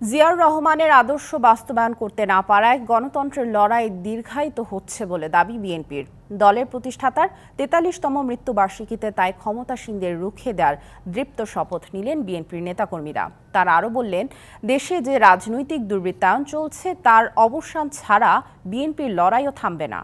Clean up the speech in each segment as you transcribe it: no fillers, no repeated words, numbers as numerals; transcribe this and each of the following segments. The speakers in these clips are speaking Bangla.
জিয়াউর রহমানের আদর্শ বাস্তবায়ন করতে না পারায় গণতন্ত্রের লড়াই দীর্ঘায়িত হচ্ছে বলে দাবি বিএনপির। দলের প্রতিষ্ঠাতার ৪৩তম মৃত্যুবার্ষিকীতে তাই ক্ষমতাসীনদের রুখে দেওয়ার দৃপ্ত শপথ নিলেন বিএনপির নেতাকর্মীরা। তারা আরও বললেন, দেশে যে রাজনৈতিক দুর্বৃত্তায়ন চলছে তার অবসান ছাড়া বিএনপির লড়াইও থামবে না।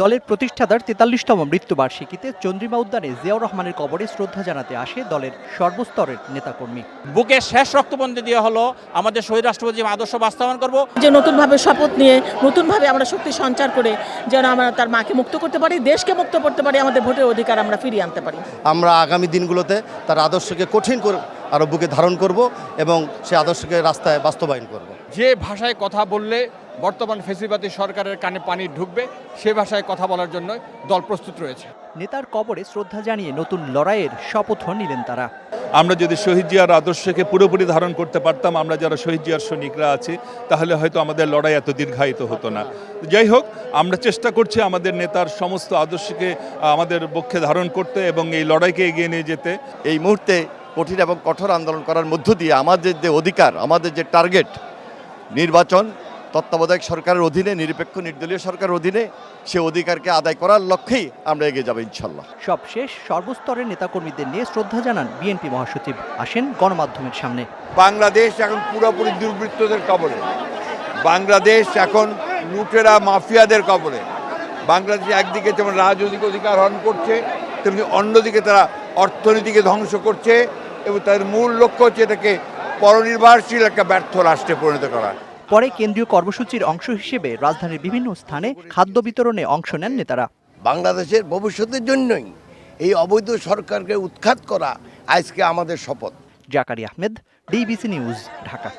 দলের প্রতিষ্ঠাতার ৪৩তম মৃত্যুবার্ষিকীতে চন্দ্রিমা উদ্যানে জিয়াউর রহমানের কবরে শ্রদ্ধা জানাতে আসে দলের সর্বস্তরের নেতাকর্মী। বুকে শেষ রক্তবন্ধী দিয়ে হলো আমাদের শহীদ রাষ্ট্রপতি আদর্শ বাস্তবায়ন করব। যে নতুনভাবে শপথ নিয়ে নতুনভাবে আমরা শক্তি সঞ্চার করে যেন আমরা তার মাকে মুক্ত করতে পারি, দেশকে মুক্ত করতে পারি, আমাদের ভোটের অধিকার আমরা ফিরিয়ে আনতে পারি। আমরা আগামী দিনগুলোতে তার আদর্শকে কঠিন করে আরও বুকে ধারণ করব এবং সে আদর্শকে রাস্তায় বাস্তবায়ন করব। যে ভাষায় কথা বললে বর্তমান ফ্যাসিবাদী সরকারের কানে পানি ঢুকবে সে ভাষায় কথা বলার জন্য দল প্রস্তুত রয়েছে। নেতার কবরে শ্রদ্ধা জানিয়ে নতুন লড়াইয়ের শপথও নিলেন তারা। আমরা যদি শহীদ জিয়ার আদর্শকে পুরোপুরি ধারণ করতে পারতাম, আমরা যারা শহীদ জিয়ার সৈনিকরা আছি, তাহলে হয়তো আমাদের লড়াই এত দীর্ঘায়িত হতো না। যাই হোক, আমরা চেষ্টা করছি আমাদের নেতার সমস্ত আদর্শকে আমাদের পক্ষে ধারণ করতে এবং এই লড়াইকে এগিয়ে নিয়ে যেতে। এই মুহূর্তে কঠিন এবং কঠোর আন্দোলন করার মধ্য দিয়ে আমাদের যে অধিকার, আমাদের যে টার্গেট, নির্বাচন তত্ত্বাবধায়ক সরকারের অধীনে, নিরপেক্ষ নির্দলীয় সরকারের অধীনে, সে অধিকারকে আদায় করার লক্ষ্যেই আমরা এগিয়ে যাব ইনশাল্লাহ। সবশেষ সর্বস্তরের নেতাকর্মীদের নিয়ে শ্রদ্ধা জানান বিএনপি মহাসচিব। আসেন গণমাধ্যমের সামনে। বাংলাদেশ এখন পুরোপুরি দুর্বৃত্তদের কবলে, বাংলাদেশ এখন লুটেরা মাফিয়াদের কবলে। বাংলাদেশ একদিকে যেমন রাজনৈতিক অধিকার হরণ করছে, তেমনি অন্যদিকে তারা অর্থনীতিকে ধ্বংস করছে এবং তাদের মূল লক্ষ্য হচ্ছে এটাকে পরনির্ভরশীল একটা ব্যর্থ রাষ্ট্রে পরিণত করা। পরে কেন্দ্রীয় কর্মসূচির অংশ হিসেবে রাজধানীর বিভিন্ন স্থানে খাদ্য বিতরণে অংশ নেন নেতারা। বাংলাদেশের ভবিষ্যতের জন্যই এই অবৈধ সরকারকে উৎখাত করা আজকে আমাদের শপথ। Zakaria Ahmed, DBC news, Dhaka.